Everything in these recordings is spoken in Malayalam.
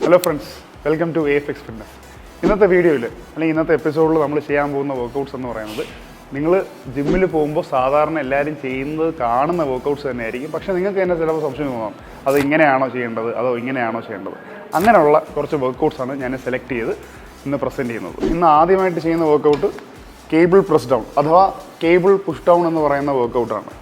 Hello friends, welcome to AFX fitness. ഇന്നത്തെ വീഡിയോയിൽ അല്ലെങ്കിൽ ഇന്നത്തെ എപ്പിസോഡിൽ നമ്മൾ ചെയ്യാൻ പോകുന്ന വർക്കൗട്ട്സ് എന്ന് പറയുന്നത് നിങ്ങൾ ജിമ്മിൽ പോകുമ്പോൾ സാധാരണ എല്ലാവരും ചെയ്യുന്നത് കാണുന്ന വർക്കൗട്ട്സ് തന്നെയായിരിക്കും. പക്ഷേ നിങ്ങൾക്ക് തന്നെ ചിലപ്പോൾ സംശയം തോന്നാം, അത് ഇങ്ങനെയാണോ ചെയ്യേണ്ടത് അതോ ഇങ്ങനെയാണോ ചെയ്യേണ്ടത്. അങ്ങനെയുള്ള കുറച്ച് വർക്കൗട്ട്സാണ് ഞാൻ സെലക്ട് ചെയ്ത് ഇന്ന് പ്രസൻറ്റ് ചെയ്യുന്നത്. ഇന്ന് ആദ്യമായിട്ട് ചെയ്യുന്ന വർക്കൗട്ട് കേബിൾ പ്രസ് ഡൗൺ അഥവാ കേബിൾ പുഷ് ഡൗൺ എന്ന് പറയുന്ന വർക്കൗട്ടാണ്.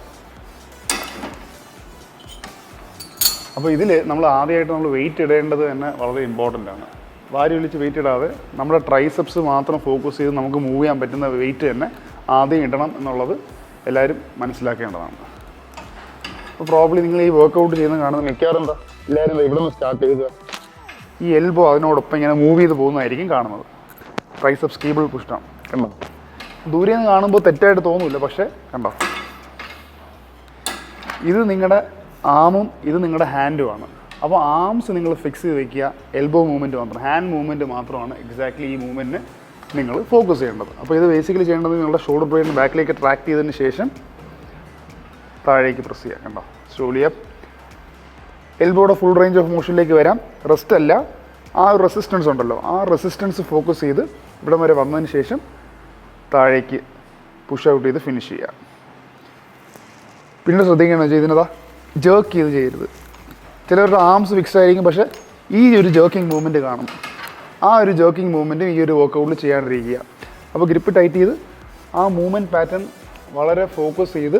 അപ്പോൾ ഇതിൽ നമ്മൾ ആദ്യമായിട്ട് വെയിറ്റ് ഇടേണ്ടത് തന്നെ വളരെ ഇമ്പോർട്ടൻ്റ് ആണ്. വാരി വലിച്ച് വെയിറ്റ് ഇടാതെ നമ്മുടെ ട്രൈസെപ്സ് മാത്രം ഫോക്കസ് ചെയ്ത് നമുക്ക് മൂവ് ചെയ്യാൻ പറ്റുന്ന വെയിറ്റ് തന്നെ ആദ്യം ഇടണം എന്നുള്ളത് എല്ലാവരും മനസ്സിലാക്കേണ്ടതാണ്. അപ്പോൾ പ്രോബ്ലി നിങ്ങൾ ഈ വർക്കൗട്ട് ചെയ്യുന്ന കാണുന്നത് മിക്കവാറും എല്ലാവരും ഇവിടെ നിന്ന് സ്റ്റാർട്ട് ചെയ്ത് ഈ എൽബോ അതിനോടൊപ്പം ഇങ്ങനെ മൂവ് ചെയ്ത് പോകുന്നതായിരിക്കും കാണുന്നത്. ട്രൈസെപ്സ് കേബിൾ പുഷ് ഡൗൺ കണ്ടോ. ദൂരെ നിന്ന് കാണുമ്പോൾ തെറ്റായിട്ട് തോന്നില്ല, പക്ഷേ കണ്ടോ, ഇത് നിങ്ങളുടെ ആമും ഇത് നിങ്ങളുടെ ഹാൻഡുമാണ്. അപ്പോൾ ആംസ് നിങ്ങൾ ഫിക്സ് ചെയ്ത് വയ്ക്കുക, എൽബോ മൂവ്മെൻറ്റ് മാത്രം, ഹാൻഡ് മൂവ്മെൻറ്റ് മാത്രമാണ് എക്സാക്ട്ലി ഈ മൂവ്മെൻറ്റിന് നിങ്ങൾ ഫോക്കസ് ചെയ്യേണ്ടത്. അപ്പോൾ ഇത് ബേസിക്കലി ചെയ്യേണ്ടത് നിങ്ങളുടെ ഷോൾഡർ ബ്ലേഡിന് ബാക്കിലേക്ക് ട്രാക്ക് ചെയ്തതിന് ശേഷം താഴേക്ക് പ്രസ് ചെയ്യുക. കണ്ടോ, സ്ലോലി അപ്പ്, എൽബോയുടെ ഫുൾ റേഞ്ച് ഓഫ് മോഷനിലേക്ക് വരാം. റെസ്റ്റ് അല്ല, ആ ഒരു റെസിസ്റ്റൻസ് ഉണ്ടല്ലോ, ആ റെസിസ്റ്റൻസ് ഫോക്കസ് ചെയ്ത് ഇവിടം വരെ വന്നതിന് ശേഷം താഴേക്ക് പുഷ് ഔട്ട് ചെയ്ത് ഫിനിഷ് ചെയ്യുക. പിന്നെ ശ്രദ്ധിക്കേണ്ടത് വെച്ചാൽ ഇതിനതാ ജേർക്ക് ചെയ്ത് ചെയ്യരുത്. ചിലവരുടെ ആംസ് ഫിക്സ് ആയിരിക്കും, പക്ഷേ ഈ ഒരു ജേർക്കിംഗ് മൂവ്മെൻറ്റ് കാണും. ആ ഒരു ജേർക്കിംഗ് മൂവ്മെൻറ്റും ഈ ഒരു വർക്കൗട്ടിൽ ചെയ്യാണ്ടിരിക്കുക. അപ്പോൾ ഗ്രിപ്പ് ടൈറ്റ് ചെയ്ത് ആ മൂവ്മെൻറ്റ് പാറ്റേൺ വളരെ ഫോക്കസ് ചെയ്ത്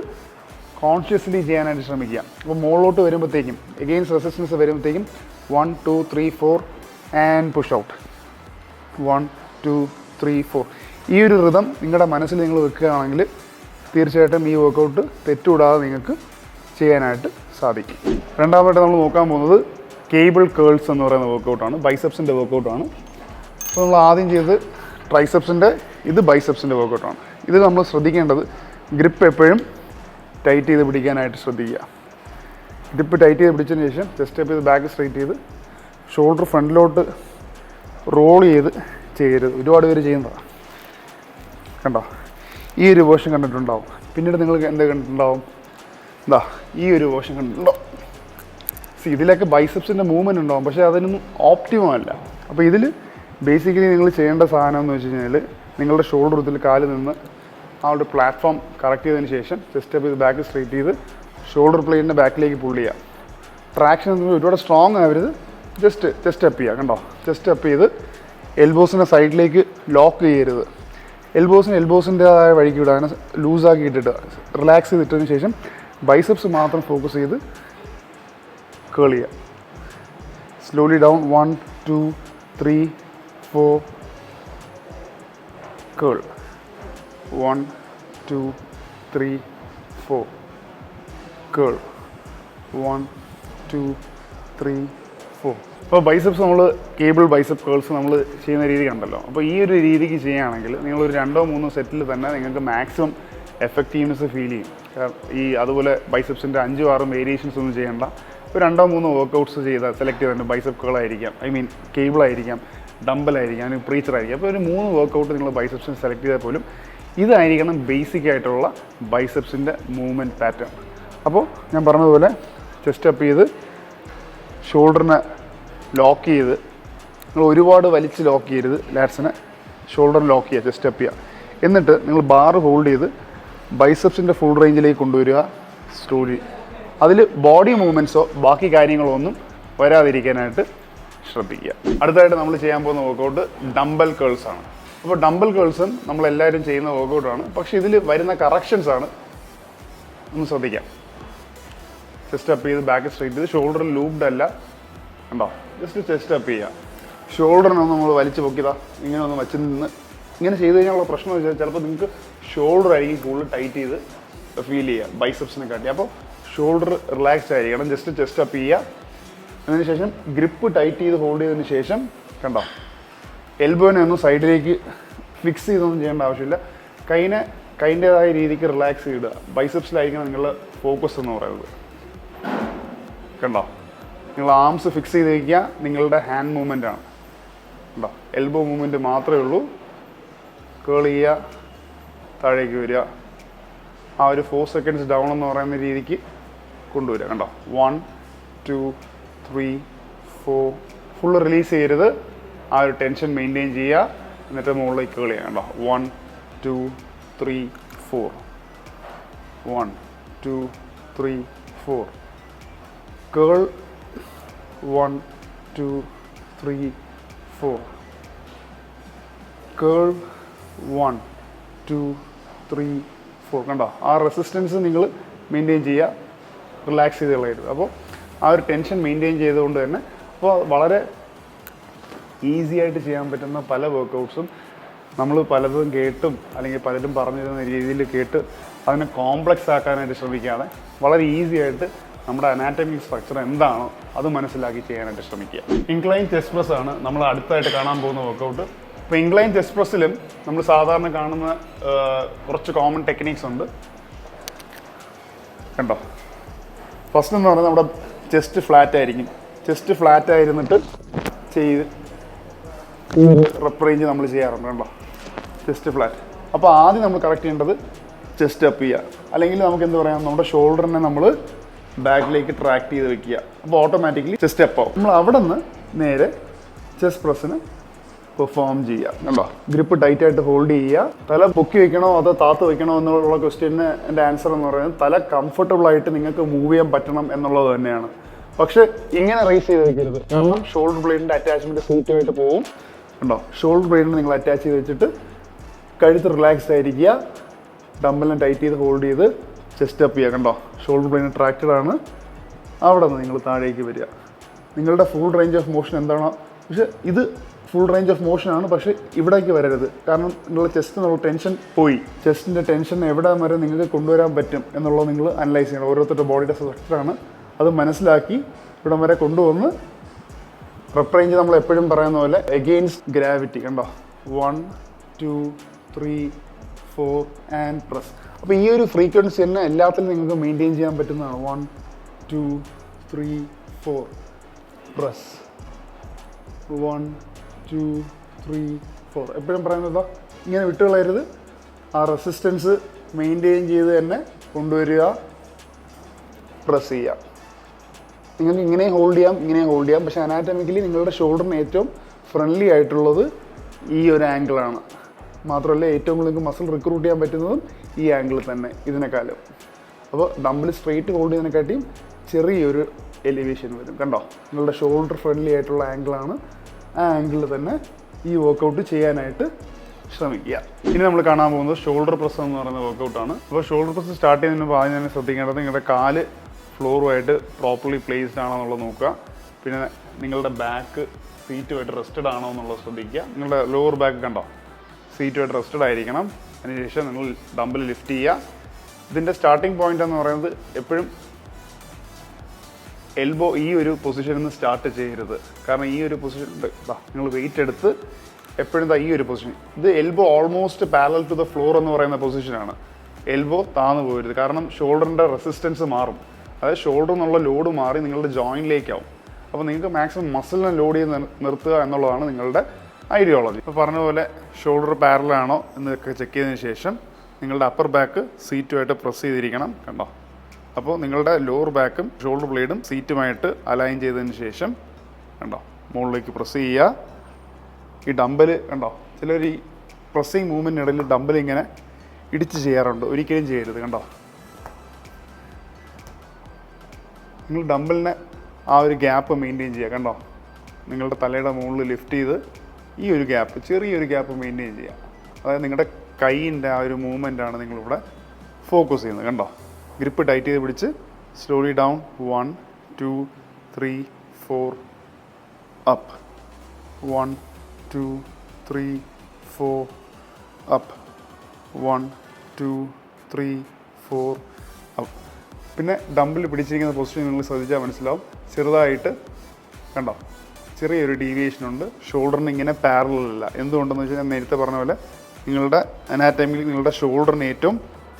കോൺഷ്യസ്ലി ചെയ്യാനായിട്ട് ശ്രമിക്കുക. അപ്പോൾ മുകളിലോട്ട് വരുമ്പോഴത്തേക്കും എഗെയിൻസ്റ്റ് റെസിസ്റ്റൻസ് വരുമ്പോഴത്തേക്കും 1 2 3 4 ആൻഡ് പുഷ് ഔട്ട് 1 2 3 4. ഈ ഒരു റിതം നിങ്ങളുടെ മനസ്സിൽ നിങ്ങൾ വെക്കുകയാണെങ്കിൽ തീർച്ചയായിട്ടും ഈ വർക്കൗട്ട് തെറ്റുകൂടാതെ നിങ്ങൾക്ക് ചെയ്യാനായിട്ട് സാധിക്കും. രണ്ടാമതായിട്ട് നമ്മൾ നോക്കാൻ പോകുന്നത് കേബിൾ കേൾസ് എന്ന് പറയുന്ന വർക്കൗട്ടാണ്, ബൈസെപ്സിൻ്റെ വർക്കൗട്ടാണ്. അപ്പോൾ നമ്മൾ ആദ്യം ചെയ്തത് ട്രൈസെപ്സിൻ്റെ, ഇത് ബൈസെപ്സിൻ്റെ വർക്കൗട്ടാണ്. ഇത് നമ്മൾ ശ്രദ്ധിക്കേണ്ടത് ഗ്രിപ്പ് എപ്പോഴും ടൈറ്റ് ചെയ്ത് പിടിക്കാനായിട്ട് ശ്രദ്ധിക്കുക. ഗ്രിപ്പ് ടൈറ്റ് ചെയ്ത് പിടിച്ചതിന് ശേഷം ചെസ്റ്റ് അപ്പ് ചെയ്ത് ബാക്ക് സ്ട്രൈറ്റ് ചെയ്ത് ഷോൾഡർ ഫ്രണ്ടിലോട്ട് റോൾ ചെയ്ത് ചെയ്യരുത്. ഒരുപാട് പേര് ചെയ്യുന്നതാണ് കണ്ടോ. ഈ ഒരു വേർഷൻ കണ്ടിട്ടുണ്ടാവും. പിന്നീട് നിങ്ങൾക്ക് എന്ത് കണ്ടിട്ടുണ്ടാവും, എന്താ ഈ ഒരു വേർഷൻ കണ്ടിട്ടുണ്ടോ. ഇതിലൊക്കെ ബൈസെപ്സിൻ്റെ മൂവ്മെൻറ്റ് ഉണ്ടാവും, പക്ഷേ അതിനൊന്നും ഓപ്റ്റിമം അല്ല. അപ്പോൾ ഇതിൽ ബേസിക്കലി നിങ്ങൾ ചെയ്യേണ്ട സാധനം എന്ന് വെച്ച് കഴിഞ്ഞാൽ നിങ്ങളുടെ ഷോൾഡർ ഇതിൽ കാല് നിന്ന് ആ ഒരു പ്ലാറ്റ്ഫോം കറക്റ്റ് ചെയ്തതിന് ശേഷം ചെസ്റ്റ് അപ്പ് ചെയ്ത് ബാക്ക് സ്ട്രൈറ്റ് ചെയ്ത് ഷോൾഡർ പ്ലേറ്റിൻ്റെ ബാക്കിലേക്ക് പുൾ ചെയ്യുക. ട്രാക്ഷൻ ഒരുപാട് സ്ട്രോങ് ആവരുത്, ജസ്റ്റ് അപ്പ് ചെയ്യുക. കണ്ടോ, ജസ്റ്റ് അപ്പ് ചെയ്ത് എൽബോസിൻ്റെ സൈഡിലേക്ക് ലോക്ക് ചെയ്യരുത്. എൽബോസിൻ്റെതായ വഴിക്ക് വിടുക, അങ്ങനെ ലൂസാക്കി ഇട്ടിട്ട് റിലാക്സ് ചെയ്തിട്ടതിന് ശേഷം ബൈസെപ്സ് മാത്രം ഫോക്കസ് ചെയ്ത് കേൾ ചെയ്യുക. സ്ലോലി ഡൗൺ 1 2 3 4 കേൾ 1 2 3 4 കേൾ 1 2 3 4. അപ്പോൾ ബൈസെപ്സ് നമ്മൾ കേബിൾ ബൈസെപ്പ് കേൾസ് നമ്മൾ ചെയ്യുന്ന രീതി കണ്ടല്ലോ. അപ്പോൾ ഈ ഒരു രീതിക്ക് ചെയ്യുകയാണെങ്കിൽ നിങ്ങളൊരു 2-3 സെറ്റിൽ തന്നെ നിങ്ങൾക്ക് മാക്സിമം എഫക്റ്റീവ്നെസ് ഫീൽ ചെയ്യും. അതുപോലെ ബൈസെപ്സിൻ്റെ 5-6 വേരിയേഷൻസ് ഒന്നും ചെയ്യേണ്ട. ഒരു 2-3 വർക്കൗട്ട്സ് സെലക്ട് ചെയ്തിട്ടുണ്ട്. ബൈസെപ്പ് കേളായിരിക്കാം, കേബിളായിരിക്കാം, ഡംബലായിരിക്കാം, പ്രീച്ചറായിരിക്കാം. അപ്പോൾ ഒരു 3 വർക്കൗട്ട് നിങ്ങൾ ബൈസെപ്സിന് സെലക്ട് ചെയ്താൽ പോലും ഇതായിരിക്കണം ബേസിക് ആയിട്ടുള്ള ബൈസെപ്സിൻ്റെ മൂവ്മെൻറ്റ് പാറ്റേൺ. അപ്പോൾ ഞാൻ പറഞ്ഞതുപോലെ ചെസ്റ്റ് അപ്പ് ചെയ്ത് ഷോൾഡറിനെ ലോക്ക് ചെയ്ത്, നിങ്ങൾ ഒരുപാട് വലിച്ച് ലോക്ക് ചെയ്യരുത്, ലാറ്റ്സിനെ ഷോൾഡർ ലോക്ക് ചെയ്യുക, ചെസ്റ്റ് അപ്പ് ചെയ്യുക. എന്നിട്ട് നിങ്ങൾ ബാർ ഹോൾഡ് ചെയ്ത് ബൈസെപ്സിൻ്റെ ഫുൾ റേഞ്ചിലേക്ക് കൊണ്ടുവരിക സ്ലോലി. അതിൽ ബോഡി മൂവ്മെൻറ്റ്സോ ബാക്കി കാര്യങ്ങളോ ഒന്നും വരാതിരിക്കാനായിട്ട് ശ്രദ്ധിക്കുക. അടുത്തായിട്ട് നമ്മൾ ചെയ്യാൻ പോകുന്ന വർക്കൗട്ട് ഡംബൽ കേൾസ് ആണ്. അപ്പോൾ ഡംബൽ കേൾസും നമ്മളെല്ലാവരും ചെയ്യുന്ന വർക്കൗട്ടാണ്, പക്ഷേ ഇതിൽ വരുന്ന കറക്ഷൻസ് ആണ് ഒന്ന് ശ്രദ്ധിക്കാം. ചെസ്റ്റ് അപ്പ് ചെയ്ത് ബാക്ക് സ്ട്രൈറ്റ് ചെയ്ത് ഷോൾഡർ ലൂപ്ഡ് അല്ല, കണ്ടോ, ജസ്റ്റ് ചെസ്റ്റ് അപ്പ് ചെയ്യുക. ഷോൾഡറിനൊന്ന് നമ്മൾ വലിച്ചു പൊക്കിയതാ ഇങ്ങനെ ഒന്ന് വച്ച് നിന്ന് ഇങ്ങനെ ചെയ്ത് കഴിഞ്ഞാലുള്ള പ്രശ്നം എന്ന് വെച്ചാൽ ചിലപ്പോൾ നിങ്ങൾക്ക് ഷോൾഡർ ആയിരിക്കും കൂടുതൽ ടൈറ്റ് ചെയ്ത് ഫീൽ ചെയ്യുക ബൈസെപ്സിനെ കാട്ടി. അപ്പോൾ ഷോൾഡർ റിലാക്സ്ഡ് ആയിരിക്കണം, ജസ്റ്റ് ചെസ്റ്റ് അപ്പ് ചെയ്യുക. അതിന് ശേഷം ഗ്രിപ്പ് ടൈറ്റ് ചെയ്ത് ഹോൾഡ് ചെയ്തതിന് ശേഷം കണ്ടോ, എൽബോനെ ഒന്നും സൈഡിലേക്ക് ഫിക്സ് ചെയ്തൊന്നും ചെയ്യേണ്ട ആവശ്യമില്ല. കൈൻ്റേതായ രീതിക്ക് റിലാക്സ് ചെയ്തിടുക. ബൈസെപ്സിലായിരിക്കണം നിങ്ങളുടെ ഫോക്കസ് എന്ന് പറയുന്നത്. കണ്ടോ, നിങ്ങൾ ആംസ് ഫിക്സ് ചെയ്ത് വയ്ക്കുക, നിങ്ങളുടെ ഹാൻഡ് മൂവ്മെൻ്റ് ആണ്. കണ്ടോ, എൽബോ മൂവ്മെൻറ്റ് മാത്രമേ ഉള്ളൂ. കേൾ ചെയ്യുക, താഴേക്ക് വരിക, ആ ഒരു 4 സെക്കൻഡ്സ് ഡൗൺ എന്ന് പറയുന്ന രീതിക്ക് കൊണ്ടുവരിക. കണ്ടോ, 1 2 3 4 ഫുള്ള് റിലീസ് ചെയ്യരുത്. ആ ഒരു ടെൻഷൻ മെയിൻറ്റെയിൻ ചെയ്യുക. എന്നിട്ട് മുകളിലേക്ക് കേൾ ചെയ്യാം കേട്ടോ. 1 2 3 4 1 2 3 4 കേൾ 1 2 3 4 കേൾ 1 2 3 4 കണ്ടോ. ആ റെസിസ്റ്റൻസ് നിങ്ങൾ മെയിൻറ്റെയിൻ ചെയ്യുക, റിലാക്സ് ചെയ്ത് കളയരുത്. അപ്പോൾ ആ ഒരു ടെൻഷൻ മെയിൻറ്റെയിൻ ചെയ്തുകൊണ്ട് തന്നെ അപ്പോൾ വളരെ ഈസി ആയിട്ട് ചെയ്യാൻ പറ്റുന്ന പല വർക്കൗട്ട്സും നമ്മൾ പലതും കേട്ടും അല്ലെങ്കിൽ പലരും പറഞ്ഞു തരുന്ന രീതിയിൽ കേട്ട് അതിനെ കോംപ്ലക്സ് ആക്കാനായിട്ട് ശ്രമിക്കാതെ വളരെ ഈസി ആയിട്ട് നമ്മുടെ അനാറ്റമിക് സ്ട്രക്ചർ എന്താണോ അത് മനസ്സിലാക്കി ചെയ്യാനായിട്ട് ശ്രമിക്കുക. ഇൻക്ലൈൻ ചെസ്റ്റ് പ്രസ് ആണ് നമ്മൾ അടുത്തായിട്ട് കാണാൻ പോകുന്ന വർക്കൗട്ട്. ഇപ്പോൾ ഇൻക്ലൈൻ ചെസ്റ്റ് പ്രസ്സിലും നമ്മൾ സാധാരണ കാണുന്ന കുറച്ച് കോമൺ ടെക്നിക്സ് ഉണ്ട് കണ്ടോ. ഫസ്റ്റ് എന്ന് പറഞ്ഞാൽ നമ്മുടെ ചെസ്റ്റ് ഫ്ലാറ്റ് ആയിരിക്കും. ചെസ്റ്റ് ഫ്ലാറ്റ് ആയിരുന്നിട്ട് ചെയ്ത് ഈ ഒരു റെപ്പ് റേഞ്ച് നമ്മൾ ചെയ്യാറുണ്ട് കണ്ടോ. Chest flat. അപ്പോൾ ആദ്യം നമ്മൾ കറക്റ്റ് ചെയ്യേണ്ടത് ചെസ്റ്റ് അപ്പ് ചെയ്യുക. അല്ലെങ്കിൽ നമുക്ക് എന്ത് പറയാം, നമ്മുടെ ഷോൾഡറിനെ നമ്മൾ ബാക്കിലേക്ക് ട്രാക്ട് ചെയ്ത് വെക്കുക. അപ്പോൾ ഓട്ടോമാറ്റിക്കലി ചെസ്റ്റ് അപ്പ് ആവും. നമ്മൾ അവിടെ നിന്ന് നേരെ ചെസ്റ്റ് പ്രസ്സിന് പെർഫോം ചെയ്യുക കണ്ടോ. ഗ്രിപ്പ് ടൈറ്റായിട്ട് ഹോൾഡ് ചെയ്യുക. തല പൊക്കി വെക്കണോ അതോ താത്ത് വെക്കണോ എന്നുള്ള ക്വസ്റ്റ്യന് എൻ്റെ ആൻസർ എന്ന് പറയുന്നത് തല കംഫർട്ടബിൾ ആയിട്ട് നിങ്ങൾക്ക് മൂവ് ചെയ്യാൻ പറ്റണം എന്നുള്ളത് തന്നെയാണ്. പക്ഷെ ഇങ്ങനെ റേസ് ചെയ്ത് വെക്കരുത്. കാരണം ഷോൾഡർ ബ്ലേഡിൻ്റെ അറ്റാച്ച്മെൻറ്റ് സീറ്റുമായിട്ട് പോകും കണ്ടോ. ഷോൾഡർ ബ്ലേഡിന് നിങ്ങൾ അറ്റാച്ച് ചെയ്ത് വെച്ചിട്ട് കഴുത്ത് റിലാക്സ്ഡ് ആയിരിക്കുക. ഡമ്പലിനെ ടൈറ്റ് ചെയ്ത് ഹോൾഡ് ചെയ്ത് ചെസ്റ്റ് അപ്പ് ചെയ്യുക കണ്ടോ. ഷോൾഡർ ബ്ലേഡിന് ട്രാക്റ്റഡ് ആണ്. അവിടെ നിന്ന് നിങ്ങൾ താഴേക്ക് വരിക. നിങ്ങളുടെ ഫുൾ റേഞ്ച് ഓഫ് മോഷൻ എന്താണോ, പക്ഷേ ഇത് ഫുൾ റേഞ്ച് ഓഫ് മോഷനാണ്, പക്ഷേ ഇവിടേക്ക് വരരുത്. കാരണം നിങ്ങളുടെ ചെസ്റ്റ് എന്നുള്ള ടെൻഷൻ പോയി. ചെസ്റ്റിൻ്റെ ടെൻഷൻ എവിടെ വരെ നിങ്ങൾക്ക് കൊണ്ടുവരാൻ പറ്റും എന്നുള്ളത് നിങ്ങൾ അനലൈസ് ചെയ്യണം. ഓരോരുത്തരുടെ ബോഡിയുടെ സ്ട്രക്ചറാണ്, അത് മനസ്സിലാക്കി ഇവിടം വരെ കൊണ്ടുവന്ന് റെപ്പ് റേഞ്ച് നമ്മൾ എപ്പോഴും പറയുന്ന പോലെ എഗെയിൻസ്റ്റ് ഗ്രാവിറ്റി കണ്ടോ. 1 2 3 4 ആൻഡ് പ്രസ്. അപ്പോൾ ഈ ഒരു ഫ്രീക്വൻസി തന്നെ എല്ലാത്തിലും നിങ്ങൾക്ക് മെയിൻറ്റെയിൻ ചെയ്യാൻ പറ്റുന്നതാണ്. 1 2 3 4 പ്രസ് 1 2 3 4. എപ്പോഴും പറയുന്നതോ ഇങ്ങനെ വിട്ടുകളയരുത്. ആ റെസിസ്റ്റൻസ് മെയിൻറ്റെയിൻ ചെയ്ത് തന്നെ കൊണ്ടുവരിക, പ്രസ് ചെയ്യുക. നിങ്ങൾക്ക് ഇങ്ങനെ ഹോൾഡ് ചെയ്യാം, ഇങ്ങനെ ഹോൾഡ് ചെയ്യാം. പക്ഷേ അനാറ്റമിക്കലി നിങ്ങളുടെ ഷോൾഡറിന് ഏറ്റവും ഫ്രണ്ട്ലി ആയിട്ടുള്ളത് ഈ ഒരു ആംഗിളാണ്. മാത്രമല്ല ഏറ്റവും കൂടുതൽ നിങ്ങൾക്ക് മസിൽ റിക്രൂട്ട് ചെയ്യാൻ പറ്റുന്നതും ഈ ആംഗിൾ തന്നെ ഇതിനെക്കാളും. അപ്പോൾ ഡംബിൾ സ്ട്രെയിറ്റ് ഹോൾഡ് ചെയ്യുന്നതിനെക്കാട്ടിയും ചെറിയൊരു എലിവേഷൻ വരും കണ്ടോ. നിങ്ങളുടെ ഷോൾഡർ ഫ്രണ്ട്ലി ആയിട്ടുള്ള ആംഗിളാണ്. ആ ആംഗിളിൽ തന്നെ ഈ വർക്കൗട്ട് ചെയ്യാനായിട്ട് ശ്രമിക്കുക. ഇനി നമ്മൾ കാണാൻ പോകുന്നത് ഷോൾഡർ പ്രസ് എന്ന് പറയുന്ന വർക്കൗട്ടാണ്. അപ്പോൾ ഷോൾഡർ പ്രസ് സ്റ്റാർട്ട് ചെയ്യുന്നതിന് മുമ്പ് ആദ്യം തന്നെ ശ്രദ്ധിക്കേണ്ടത് നിങ്ങളുടെ കാല് ഫ്ലോറുമായിട്ട് പ്രോപ്പർലി പ്ലേസ്ഡ് ആണോ എന്നുള്ളത് നോക്കുക. പിന്നെ നിങ്ങളുടെ ബാക്ക് സീറ്റുമായിട്ട് റെസ്റ്റഡ് ആണോ എന്നുള്ളത് ശ്രദ്ധിക്കുക. നിങ്ങളുടെ ലോവർ ബാക്ക് കണ്ടോ സീറ്റുമായിട്ട് റെസ്റ്റഡ് ആയിരിക്കണം. അതിനുശേഷം നിങ്ങൾ ഡംബിൾ ലിഫ്റ്റ് ചെയ്യുക. ഇതിൻ്റെ സ്റ്റാർട്ടിംഗ് പോയിന്റ് എന്ന് പറയുന്നത് എപ്പോഴും എൽബോ ഈ ഒരു പൊസിഷനിൽ നിന്ന് സ്റ്റാർട്ട് ചെയ്യരുത്. കാരണം ഈ ഒരു പൊസിഷൻ നിങ്ങൾ വെയിറ്റ് എടുത്ത് എപ്പോഴും ഈ ഒരു പൊസിഷൻ, ഇത് elbow almost parallel to the floor എന്ന് പറയുന്ന പൊസിഷനാണ്. എൽബോ താന്നു പോകരുത്. കാരണം ഷോൾഡറിൻ്റെ റെസിസ്റ്റൻസ് മാറും. അതായത് ഷോൾഡറിൽ നിന്നുള്ള ലോഡ് മാറി നിങ്ങളുടെ ജോയിൻറ്റിലേക്കാവും. അപ്പോൾ നിങ്ങൾക്ക് മാക്സിമം മസിലിനെ ലോഡ് ചെയ്ത് നിർത്തുക എന്നുള്ളതാണ് നിങ്ങളുടെ ഐഡിയോളജി. ഇപ്പോൾ പറഞ്ഞ പോലെ ഷോൾഡർ പാരലാണോ എന്നൊക്കെ ചെക്ക് ചെയ്തതിന് ശേഷം നിങ്ങളുടെ അപ്പർ ബാക്ക് സീറ്റുമായിട്ട് പ്രസ് ചെയ്തിരിക്കണം കണ്ടോ. അപ്പോൾ നിങ്ങളുടെ ലോവർ ബാക്കും ഷോൾഡർ ബ്ലേഡും സീറ്റുമായിട്ട് അലൈൻ ചെയ്തതിന് ശേഷം കണ്ടോ മുകളിലേക്ക് പ്രസ് ചെയ്യുക. ഈ ഡമ്പൽ കണ്ടോ, ചിലർ ഈ പ്രസ്സിങ് മൂവ്മെൻറ്റിനിടയിൽ ഡമ്പൽ ഇങ്ങനെ ഇടിച്ച് ചെയ്യാറുണ്ട്. ഒരിക്കലും ചെയ്യരുത് കണ്ടോ. നിങ്ങൾ ഡമ്പലിനെ ആ ഒരു ഗ്യാപ്പ് മെയിൻറ്റെയിൻ ചെയ്യുക കണ്ടോ. നിങ്ങളുടെ തലയുടെ മുകളിൽ ലിഫ്റ്റ് ചെയ്ത് ഈ ഒരു ഗ്യാപ്പ്, ചെറിയൊരു ഗ്യാപ്പ് മെയിൻറ്റെയിൻ ചെയ്യുക. അതായത് നിങ്ങളുടെ കൈയിൻ്റെ ആ ഒരു മൂവ്മെൻറ്റാണ് നിങ്ങളിവിടെ ഫോക്കസ് ചെയ്യുന്നത് കണ്ടോ. ഗ്രിപ്പ് ടൈറ്റ് ചെയ്ത് പിടിച്ച് slowly down 1 2 3 4 up 1 2 3 4 up 1 2 3 4 up. പിന്നെ ഡംബിൾ പിടിച്ചിരിക്കുന്ന പൊസിഷൻ നിങ്ങൾ ശ്രദ്ധിച്ചാൽ മനസ്സിലാവും. ചെറുതായിട്ട് കണ്ടോ ചെറിയൊരു ഡീവിയേഷൻ ഉണ്ട്. ഷോൾഡറിന് ഇങ്ങനെ പാരലല്ല. എന്തുകൊണ്ടെന്ന് വെച്ചാൽ ഞാൻ നേരത്തെ പറഞ്ഞ പോലെ നിങ്ങളുടെ അനാറ്റമിയിൽ നിങ്ങളുടെ ഷോൾഡറിന് ഏറ്റവും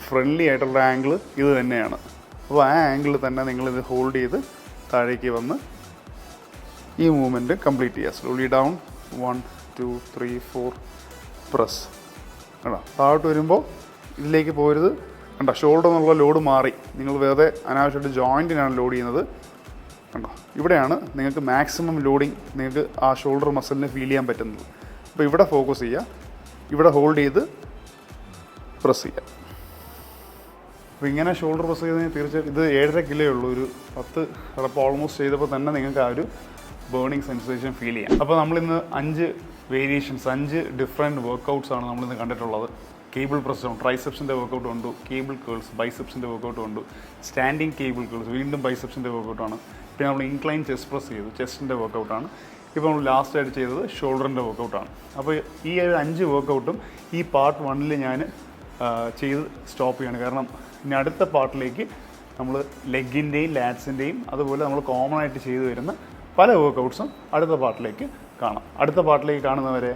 ഫ്രണ്ട്ലി ആയിട്ടുള്ള ആംഗിൾ ഇത് തന്നെയാണ്. അപ്പോൾ ആ ആംഗിളിൽ തന്നെ നിങ്ങളിത് ഹോൾഡ് ചെയ്ത് താഴേക്ക് വന്ന് ഈ മൂവ്മെൻറ്റ് കംപ്ലീറ്റ് ചെയ്യുക. സ്ലോലി ഡൗൺ 1 2 3 4 പ്രസ് കണ്ടോ. താഴോട്ട് വരുമ്പോൾ ഇതിലേക്ക് പോരുത് കണ്ടോ. ഷോൾഡർ എന്നുള്ള ലോഡ് മാറി. നിങ്ങൾ വെറുതെ അനാവശ്യമായിട്ട് ജോയിൻറ്റിനാണ് ലോഡ് ചെയ്യുന്നത്. കണ്ടോ, ഇവിടെയാണ് നിങ്ങൾക്ക് മാക്സിമം ലോഡിങ് നിങ്ങൾക്ക് ആ ഷോൾഡർ മസിലിനെ ഫീൽ ചെയ്യാൻ പറ്റുന്നത്. അപ്പോൾ ഇവിടെ ഫോക്കസ് ചെയ്യുക, ഇവിടെ ഹോൾഡ് ചെയ്ത് പ്രസ് ചെയ്യുക. അപ്പോൾ ഇങ്ങനെ ഷോൾഡർ പ്രസ് ചെയ്തതിന് തീർച്ചയായിട്ടും ഇത് 7.5 കിലോ ഉള്ളൂ. ഒരു 10 റെപ്പ് ഓൾമോസ്റ്റ് ചെയ്തപ്പോൾ തന്നെ നിങ്ങൾക്ക് ആ ഒരു ബേണിംഗ് സെൻസേഷൻ ഫീൽ ചെയ്യാം. അപ്പോൾ നമ്മളിന്ന് 5 വേരിയേഷൻസ്, 5 ഡിഫറെൻറ്റ് വർക്കൗട്ട്സ് ആണ് നമ്മളിന്ന് കണ്ടിട്ടുള്ളത്. കേബിൾ പ്രസ് ഡൗൺ, ട്രൈസെപ്സിൻ്റെ വർക്കൗട്ട് ഉണ്ട്, കേബിൾ കേൾസ്, ബൈസെപ്സിൻ്റെ വർക്കൗട്ട് ഉണ്ട്, സ്റ്റാൻഡിങ് കേബിൾ കേൾസ്, വീണ്ടും ബൈസെപ്സിൻ്റെ വർക്കൗട്ടാണ്. പിന്നെ നമ്മൾ ഇൻക്ലൈൻ ചെസ്റ്റ് പ്രസ് ചെയ്തു, ചെസ്റ്റിൻ്റെ വർക്കൗട്ടാണ്. ഇപ്പോൾ നമ്മൾ ലാസ്റ്റായിട്ട് ചെയ്തത് ഷോൾഡറിൻ്റെ വർക്കൗട്ടാണ്. അപ്പോൾ ഈ ഒരു 5 വർക്കൗട്ടും ഈ പാർട്ട് 1 ഞാൻ ചെയ്ത് സ്റ്റോപ്പ് ചെയ്യാണ്. കാരണം ഇനി അടുത്ത പാർട്ടിലേക്ക് നമ്മൾ ലെഗിൻ്റെയും ലാറ്റ്സിൻ്റെയും അതുപോലെ നമ്മൾ കോമൺ ആയിട്ട് ചെയ്തു വരുന്ന പല വർക്കൗട്ട്സും അടുത്ത പാർട്ടിലേക്ക് കാണാം. അടുത്ത പാർട്ടിലേക്ക് കാണുന്നവരെ